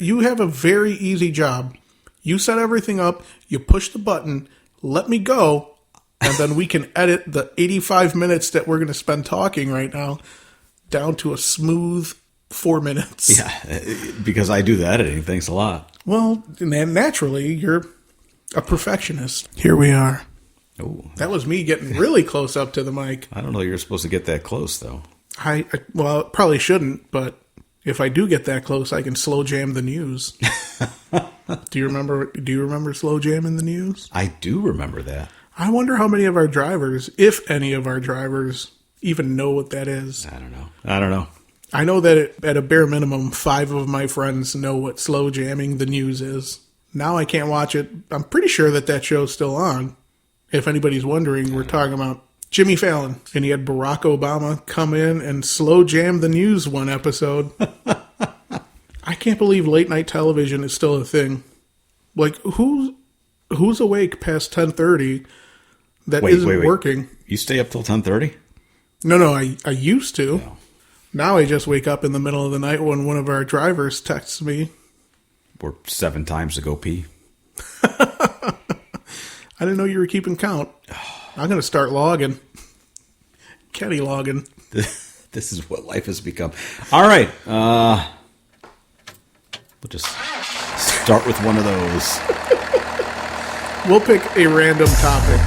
You have a very easy job. You set everything up, you push the button, let me go, and then we can edit the 85 minutes that we're going to spend talking right now down to a smooth 4 minutes. Yeah, because I do the editing. Thanks a lot. Well, naturally, you're a perfectionist. Here we are. Oh, That was me getting really close up to the mic. I don't know you're supposed to get that close, though. Well, probably shouldn't, but if I do get that close, I can slow jam the news. Do you remember slow jamming the news? I do remember that. I wonder how many of our drivers, if any of our drivers, even know what that is. I don't know. I know that at a bare minimum, 5 of my friends know what slow jamming the news is. Now I can't watch it. I'm pretty sure that show's still on. If anybody's wondering, we're talking about Jimmy Fallon. And he had Barack Obama come in and slow jam the news one episode. I can't believe late night television is still a thing. Like, who's awake past 10:30 that isn't working? You stay up till 10:30? No, I used to. No. Now I just wake up in the middle of the night when one of our drivers texts me. Or 7 times to go pee. I didn't know you were keeping count. I'm going to start logging. Kenny logging. This is what life has become. All right. We'll just start with one of those. We'll pick a random topic.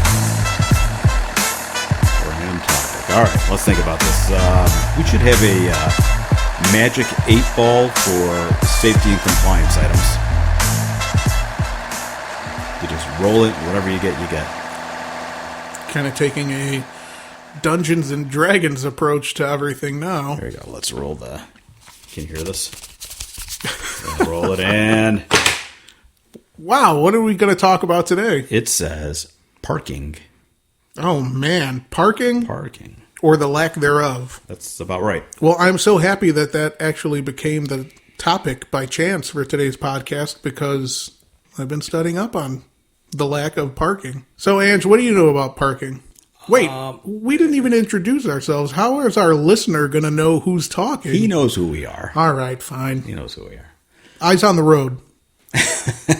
All right, let's think about this. We should have a magic 8-ball for safety and compliance items. You just roll it, whatever you get, you get. Kind of taking a Dungeons and Dragons approach to everything now. There you go. Let's roll the... Can you hear this? Roll it in. Wow, what are we going to talk about today? It says parking. Oh, man. Parking? Parking. Or the lack thereof. That's about right. Well, I'm so happy that actually became the topic by chance for today's podcast because I've been studying up on the lack of parking. So, Ange, what do you know about parking? Wait, we didn't even introduce ourselves. How is our listener going to know who's talking? He knows who we are. All right, fine. He knows who we are. Eyes on the road.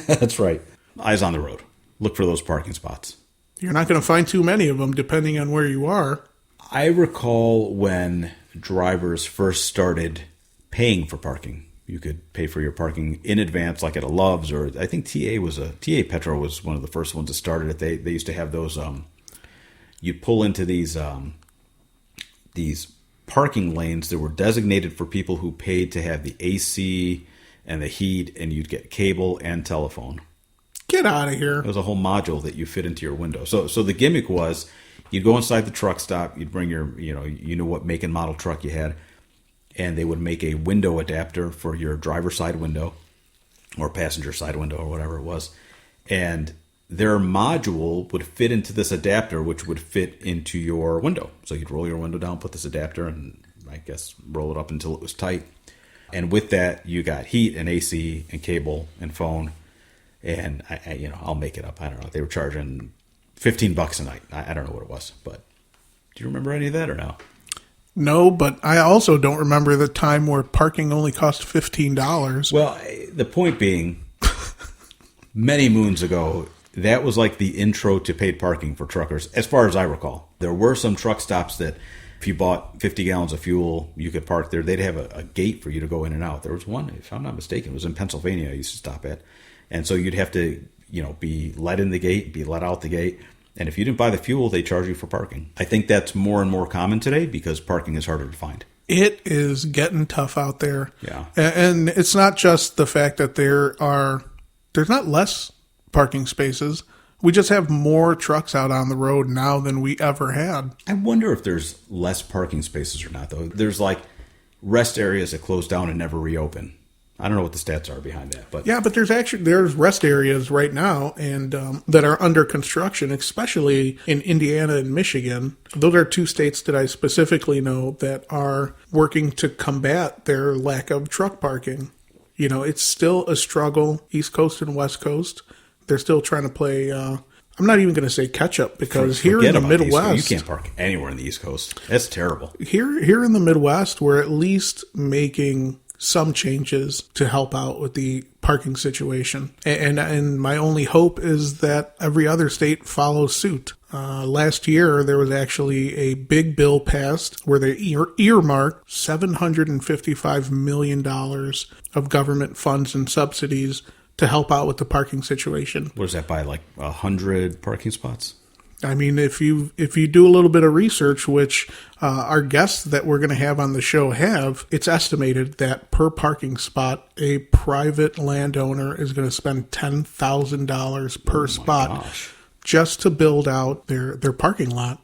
That's right. Eyes on the road. Look for those parking spots. You're not going to find too many of them depending on where you are. I recall when drivers first started paying for parking. You could pay for your parking in advance, like at a Love's, or I think TA Petro was one of the first ones that started it. They used to have those. You pull into these parking lanes that were designated for people who paid to have the AC and the heat, and you'd get cable and telephone. Get out of here. It was a whole module that you fit into your window. So the gimmick was you'd go inside the truck stop, you'd bring your, you know what make and model truck you had, and they would make a window adapter for your driver's side window or passenger side window or whatever it was. And their module would fit into this adapter, which would fit into your window. So you'd roll your window down, put this adapter, and I guess roll it up until it was tight. And with that, you got heat and AC and cable and phone. And I'll make it up. I don't know. They were charging $15 a night. I don't know what it was, but do you remember any of that or no? No, but I also don't remember the time where parking only cost $15. Well, the point being, many moons ago, that was like the intro to paid parking for truckers, as far as I recall. There were some truck stops that if you bought 50 gallons of fuel, you could park there. They'd have a gate for you to go in and out. There was one, if I'm not mistaken, it was in Pennsylvania I used to stop at. And so you'd have to, be let in the gate, be let out the gate. And if you didn't buy the fuel, they charge you for parking. I think that's more and more common today because parking is harder to find. It is getting tough out there. Yeah. And it's not just the fact that there's not less parking spaces. We just have more trucks out on the road now than we ever had. I wonder if there's less parking spaces or not, though. There's like rest areas that close down and never reopen. I don't know what the stats are behind that, but yeah, but there's rest areas right now and that are under construction, especially in Indiana and Michigan. Those are 2 states that I specifically know that are working to combat their lack of truck parking. It's still a struggle, East Coast and West Coast. They're still trying to play. I'm not even going to say catch up because here in the Midwest, you can't park anywhere in the East Coast. That's terrible. Here in the Midwest, we're at least making some changes to help out with the parking situation. And my only hope is that every other state follows suit. Last year, there was actually a big bill passed where they earmarked $755 million of government funds and subsidies to help out with the parking situation. What is that, by like 100 parking spots? I mean, if you do a little bit of research, which our guests that we're going to have on the show have, it's estimated that per parking spot, a private landowner is going to spend $10,000 per spot just to build out their parking lot.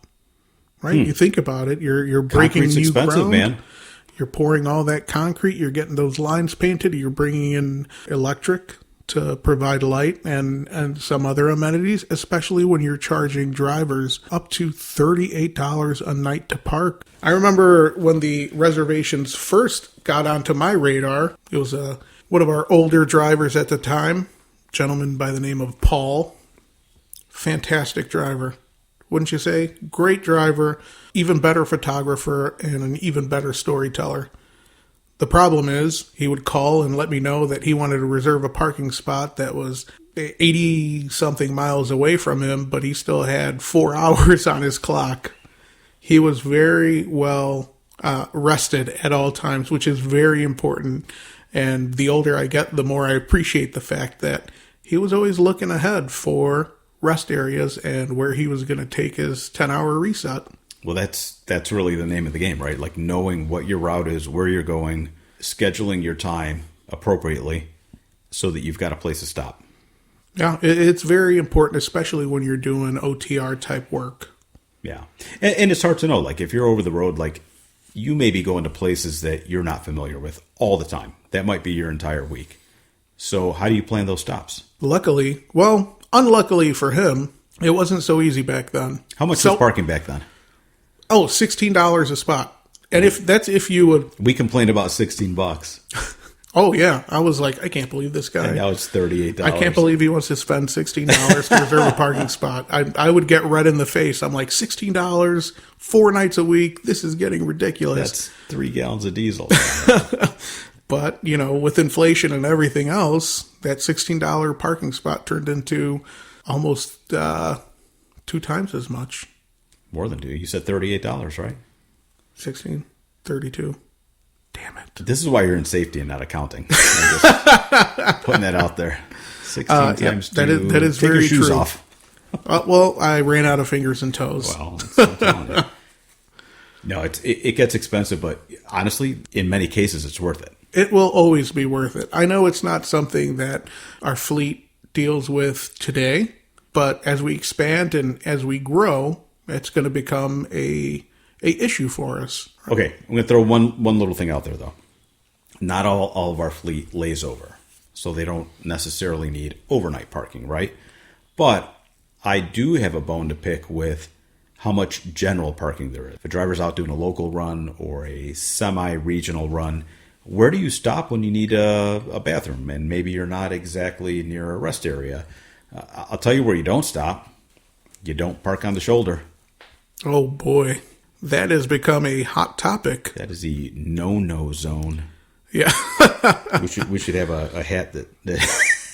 Right? You think about it, you're breaking Concrete's new expensive, ground. man. You're pouring all that concrete. You're getting those lines painted. You're bringing in electric to provide light and some other amenities, especially when you're charging drivers up to $38 a night to park. I remember when the reservations first got onto my radar, it was one of our older drivers at the time, a gentleman by the name of Paul. Fantastic driver, wouldn't you say? Great driver, even better photographer, and an even better storyteller. The problem is he would call and let me know that he wanted to reserve a parking spot that was 80-something miles away from him, but he still had 4 hours on his clock. He was very well rested at all times, which is very important. And the older I get, the more I appreciate the fact that he was always looking ahead for rest areas and where he was going to take his 10-hour reset. Well, that's really the name of the game, right? Like knowing what your route is, where you're going, scheduling your time appropriately so that you've got a place to stop. Yeah, it's very important, especially when you're doing OTR type work. Yeah. And it's hard to know. Like if you're over the road, like you may be going to places that you're not familiar with all the time. That might be your entire week. So how do you plan those stops? Unluckily for him, it wasn't so easy back then. How much was parking back then? Oh, $16 a spot. And if you would... We complained about $16. Oh, yeah. I was like, I can't believe this guy. And now it's $38. I can't believe he wants to spend $16 to reserve a parking spot. I would get red in the face. I'm like, $16, 4 nights a week. This is getting ridiculous. That's 3 gallons of diesel. But, with inflation and everything else, that $16 parking spot turned into almost 2 times as much. More than 2. You said $38, right? 16, 32. Damn it. This is why you're in safety and not accounting. I'm just putting that out there. 16 times 2. That is Take very your shoes true. off. I ran out of fingers and toes. Well, I'm telling you. No, it gets expensive, but honestly, in many cases, it's worth it. It will always be worth it. I know it's not something that our fleet deals with today, but as we expand and as we grow, it's going to become a issue for us. Okay, I'm going to throw one little thing out there, though. Not all of our fleet lays over, so they don't necessarily need overnight parking, right? But I do have a bone to pick with how much general parking there is. If a driver's out doing a local run or a semi-regional run, where do you stop when you need a bathroom and maybe you're not exactly near a rest area? I'll tell you where you don't stop. You don't park on the shoulder. Oh, boy. That has become a hot topic. That is the no-no zone. Yeah. we should have a hat that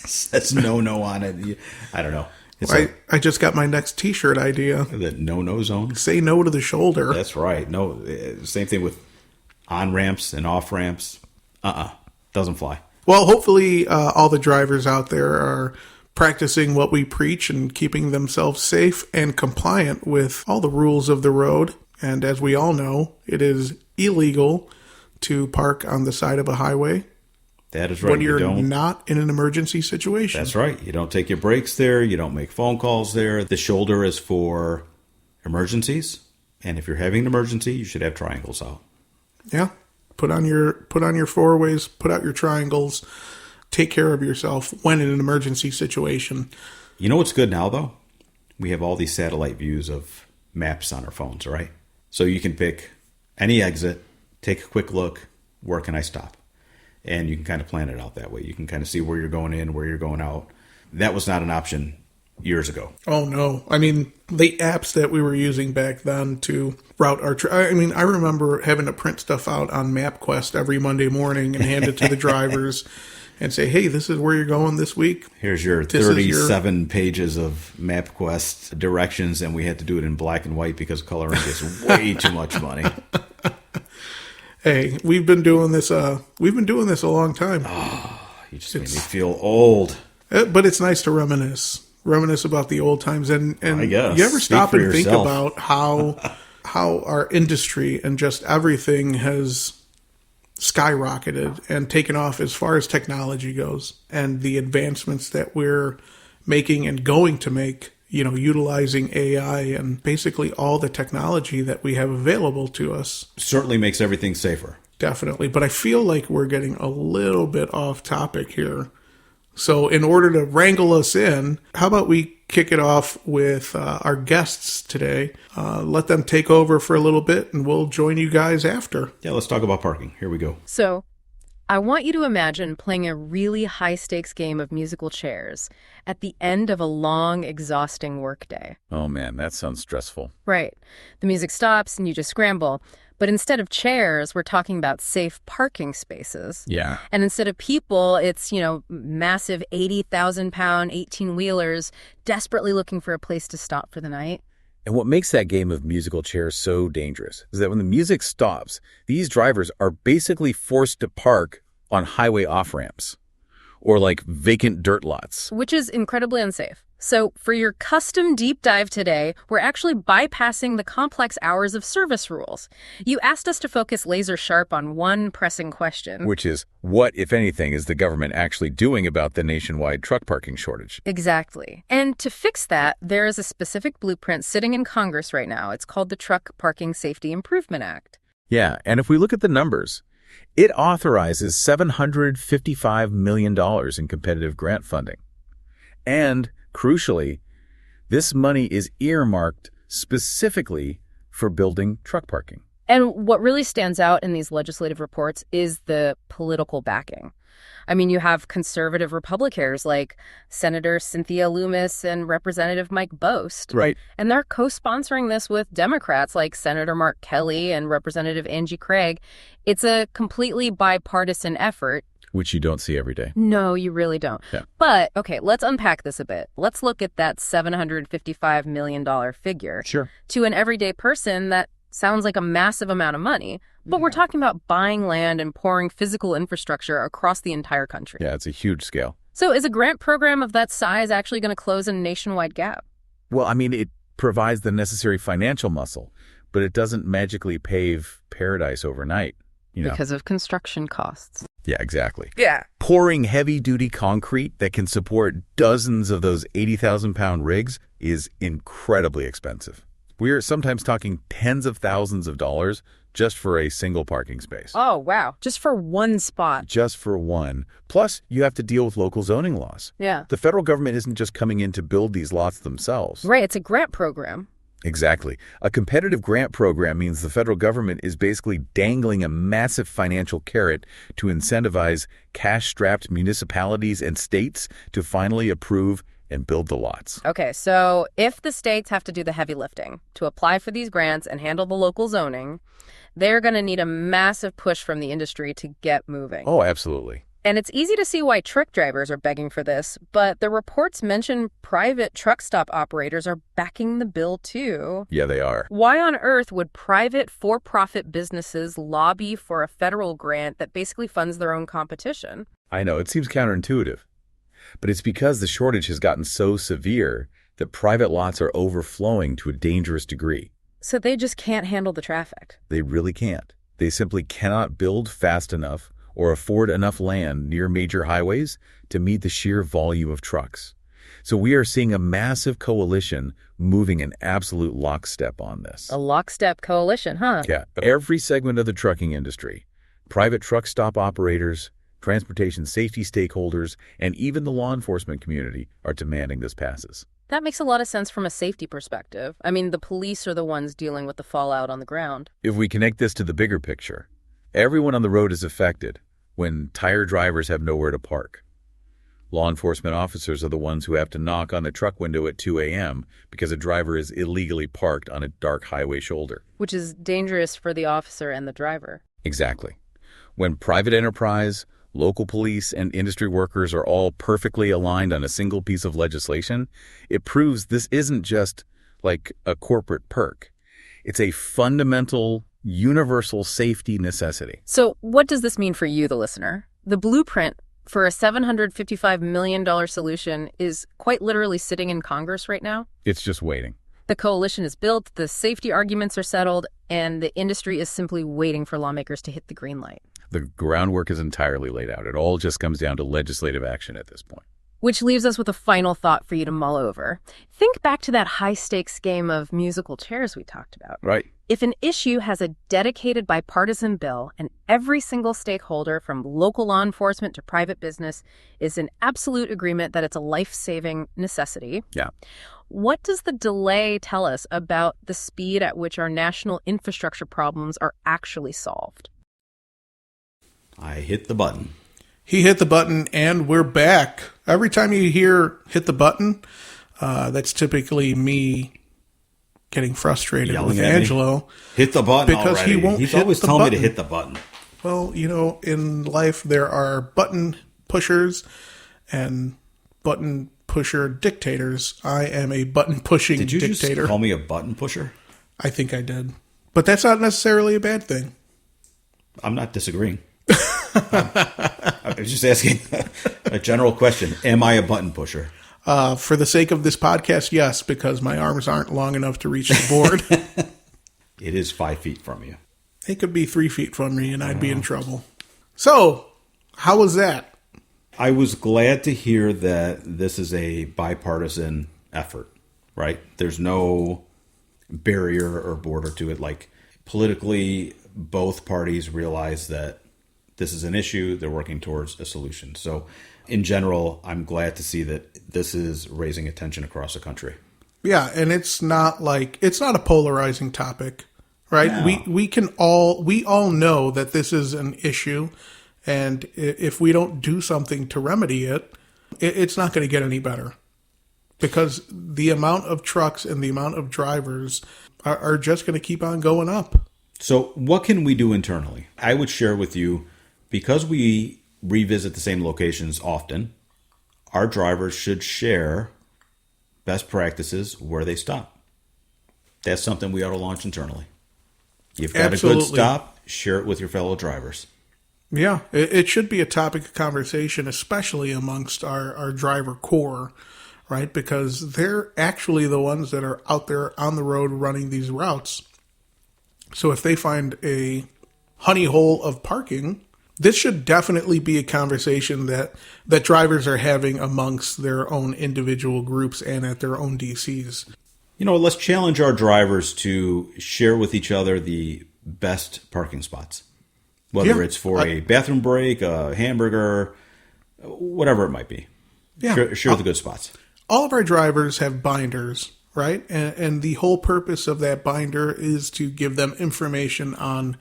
says no-no on it. I don't know. I just got my next T-shirt idea. The no-no zone? Say no to the shoulder. That's right. No, same thing with on-ramps and off-ramps. Doesn't fly. Well, hopefully all the drivers out there are practicing what we preach and keeping themselves safe and compliant with all the rules of the road. And as we all know, it is illegal to park on the side of a highway. That is right. When you're not in an emergency situation. That's right. You don't take your breaks there. You don't make phone calls there. The shoulder is for emergencies. And if you're having an emergency, you should have triangles out. Yeah. Put on your four-ways, put out your triangles, take care of yourself when in an emergency situation. You know what's good now, though? We have all these satellite views of maps on our phones, right? So you can pick any exit, take a quick look, where can I stop? And you can kind of plan it out that way. You can kind of see where you're going in, where you're going out. That was not an option years ago. Oh, no. I mean, the apps that we were using back then to route our... I remember having to print stuff out on MapQuest every Monday morning and hand it to the drivers and say, hey, this is where you're going this week. Here's your 37 pages of MapQuest directions, and we had to do it in black and white because coloring is way too much money. Hey, we've been doing this a long time. Oh, you just made me feel old. But it's nice to reminisce about the old times, and I guess. You ever stop and think yourself. about how our industry and just everything has skyrocketed and taken off as far as technology goes, and the advancements that we're making and going to make, utilizing AI and basically all the technology that we have available to us. Certainly makes everything safer. Definitely. But I feel like we're getting a little bit off topic here. So in order to wrangle us in, how about we kick it off with our guests today? Let them take over for a little bit, and we'll join you guys after. Yeah, let's talk about parking. Here we go. So, I want you to imagine playing a really high-stakes game of musical chairs at the end of a long, exhausting workday. Oh man, that sounds stressful. Right. The music stops and you just scramble. But instead of chairs, we're talking about safe parking spaces. Yeah. And instead of people, it's, massive 80,000-pound 18-wheelers desperately looking for a place to stop for the night. And what makes that game of musical chairs so dangerous is that when the music stops, these drivers are basically forced to park on highway off-ramps or like vacant dirt lots. Which is incredibly unsafe. So for your custom deep dive today, we're actually bypassing the complex hours of service rules. You asked us to focus laser sharp on one pressing question. Which is, what, if anything, is the government actually doing about the nationwide truck parking shortage? Exactly. And to fix that, there is a specific blueprint sitting in Congress right now. It's called the Truck Parking Safety Improvement Act. Yeah, and if we look at the numbers, it authorizes $755 million in competitive grant funding. And crucially, this money is earmarked specifically for building truck parking. And what really stands out in these legislative reports is the political backing. I mean, you have conservative Republicans like Senator Cynthia Lummis and Representative Mike Bost. Right. And they're co-sponsoring this with Democrats like Senator Mark Kelly and Representative Angie Craig. It's a completely bipartisan effort. Which you don't see every day. No, you really don't. Yeah. But, okay, let's unpack this a bit. Let's look at that $755 million figure. Sure. To an everyday person, that sounds like a massive amount of money. But we're talking about buying land and pouring physical infrastructure across the entire country. Yeah, it's a huge scale. So is a grant program of that size actually going to close a nationwide gap? Well, I mean, it provides the necessary financial muscle, but it doesn't magically pave paradise overnight. Because of construction costs. Yeah, exactly. Yeah. Pouring heavy-duty concrete that can support dozens of those 80,000-pound rigs is incredibly expensive. We are sometimes talking tens of thousands of dollars just for a single parking space. Oh, wow. Just for one spot. Just for one. Plus, you have to deal with local zoning laws. Yeah. The federal government isn't just coming in to build these lots themselves. Right. It's a grant program. Exactly. A competitive grant program means the federal government is basically dangling a massive financial carrot to incentivize cash-strapped municipalities and states to finally approve and build the lots. Okay, so if the states have to do the heavy lifting to apply for these grants and handle the local zoning, they're going to need a massive push from the industry to get moving. Oh, absolutely. And it's easy to see why truck drivers are begging for this, but the reports mention private truck stop operators are backing the bill too. Yeah, they are. Why on earth would private for-profit businesses lobby for a federal grant that basically funds their own competition? I know, it seems counterintuitive. But it's because the shortage has gotten so severe that private lots are overflowing to a dangerous degree. So they just can't handle the traffic. They really can't. They simply cannot build fast enough or afford enough land near major highways to meet the sheer volume of trucks. So we are seeing a massive coalition moving in absolute lockstep on this. A lockstep coalition, huh? Yeah. Every segment of the trucking industry, private truck stop operators, transportation safety stakeholders, and even the law enforcement community are demanding this passes. That makes a lot of sense from a safety perspective. I mean, the police are the ones dealing with the fallout on the ground. If we connect this to the bigger picture, everyone on the road is affected when tired drivers have nowhere to park. Law enforcement officers are the ones who have to knock on the truck window at 2 a.m. because a driver is illegally parked on a dark highway shoulder. Which is dangerous for the officer and the driver. Exactly. When private enterprise, local police, and industry workers are all perfectly aligned on a single piece of legislation, it proves this isn't just like a corporate perk. It's a fundamental, universal safety necessity. So what does this mean for you, the listener? The blueprint for a $755 million solution is quite literally sitting in Congress right now. It's just waiting. The coalition is built, the safety arguments are settled, and the industry is simply waiting for lawmakers to hit the green light. The groundwork is entirely laid out. It all just comes down to legislative action at this point. Which leaves us with a final thought for you to mull over. Think back to that high-stakes game of musical chairs we talked about. Right. If an issue has a dedicated bipartisan bill and every single stakeholder from local law enforcement to private business is in absolute agreement that it's a life-saving necessity, Yeah. what does the delay tell us about the speed at which our national infrastructure problems are actually solved? I hit the button. He hit the button, and we're back. Every time you hear hit the button, that's typically me getting frustrated Yelling with at me. Angelo. Hit the button Because already. he won't He's hit always the telling me to button. hit the button. Well, in life there are button pushers and button pusher dictators. I am a button pushing Did you dictator. just call me a button pusher? I think I did. But that's not necessarily a bad thing. I'm not disagreeing. I was just asking a general question. Am I a button pusher? For the sake of this podcast, yes, because my arms aren't long enough to reach the board. It is 5 feet from you. It could be 3 feet from me, and I'd be in trouble. So, how was that? I was glad to hear that this is a bipartisan effort, right? There's no barrier or border to it. Like, politically, both parties realize that this is an issue. They're working towards a solution. So, in general, I'm glad to see that this is raising attention across the country. Yeah, and it's not a polarizing topic, right? No. We all know that this is an issue, and if we don't do something to remedy it, it's not going to get any better, because the amount of trucks and the amount of drivers are just going to keep on going up. So what can we do internally? I would share with you, because we revisit the same locations often, our drivers should share best practices where they stop. That's something we ought to launch internally. You've got Absolutely. a good stop, share it with your fellow drivers. Yeah, it should be a topic of conversation, especially amongst our driver core, right? Because they're actually the ones that are out there on the road running these routes. So if they find a honey hole of parking, this should definitely be a conversation that drivers are having amongst their own individual groups and at their own DCs. Let's challenge our drivers to share with each other the best parking spots. Whether it's for a bathroom break, a hamburger, whatever it might be. Yeah. Share the good spots. All of our drivers have binders, right? And the whole purpose of that binder is to give them information on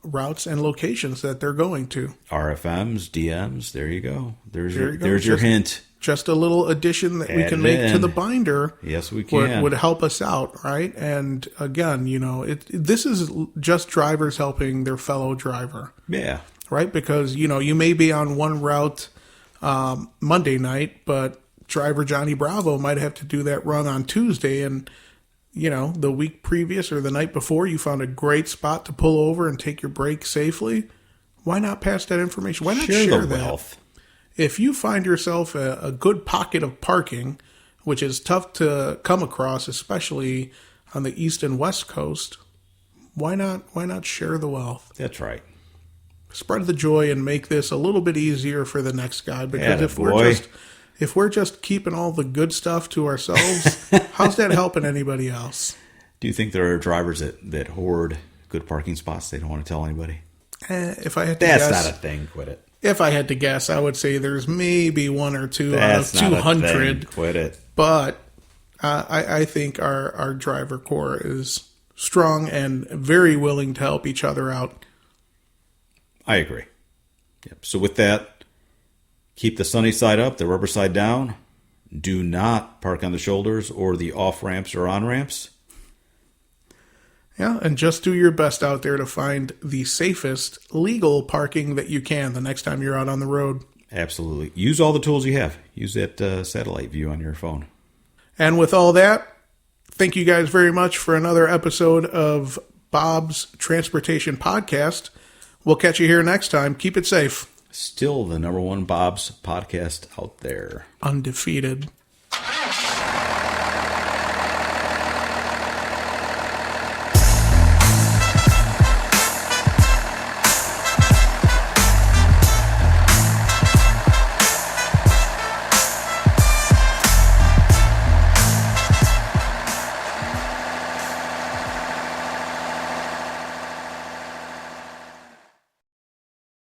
routes and locations that they're going to. RFMs, DMs, there you go. There's you go. your hint. Just a little addition that we Add can it make to in. the binder. Yes, we can. Would help us out, right? And again, this is just drivers helping their fellow driver. Yeah. Right? Because, you may be on one route Monday night, but driver Johnny Bravo might have to do that run on Tuesday. And, the week previous or the night before, you found a great spot to pull over and take your break safely. Why not pass that information? Why not share the that? wealth. If you find yourself a good pocket of parking, which is tough to come across, especially on the East and West Coast, why not share the wealth? That's right. Spread the joy and make this a little bit easier for the next guy. Because Attaboy. if we're just keeping all the good stuff to ourselves, how's that helping anybody else? Do you think there are drivers that hoard good parking spots they don't want to tell anybody? If I had to That's guess, not a thing. Quit it. if I had to guess, I would say there's maybe one or two That's out of not a 200. thing. Quit it. But I think our driver core is strong and very willing to help each other out. I agree. Yep. So with that, Keep the sunny side up, the rubber side down. Do not park on the shoulders or the off-ramps or on-ramps. Yeah, and just do your best out there to find the safest legal parking that you can the next time you're out on the road. Absolutely. Use all the tools you have. Use that satellite view on your phone. And with all that, thank you guys very much for another episode of Bob's Transportation Podcast. We'll catch you here next time. Keep it safe. Still the #1 Bob's podcast out there. Undefeated.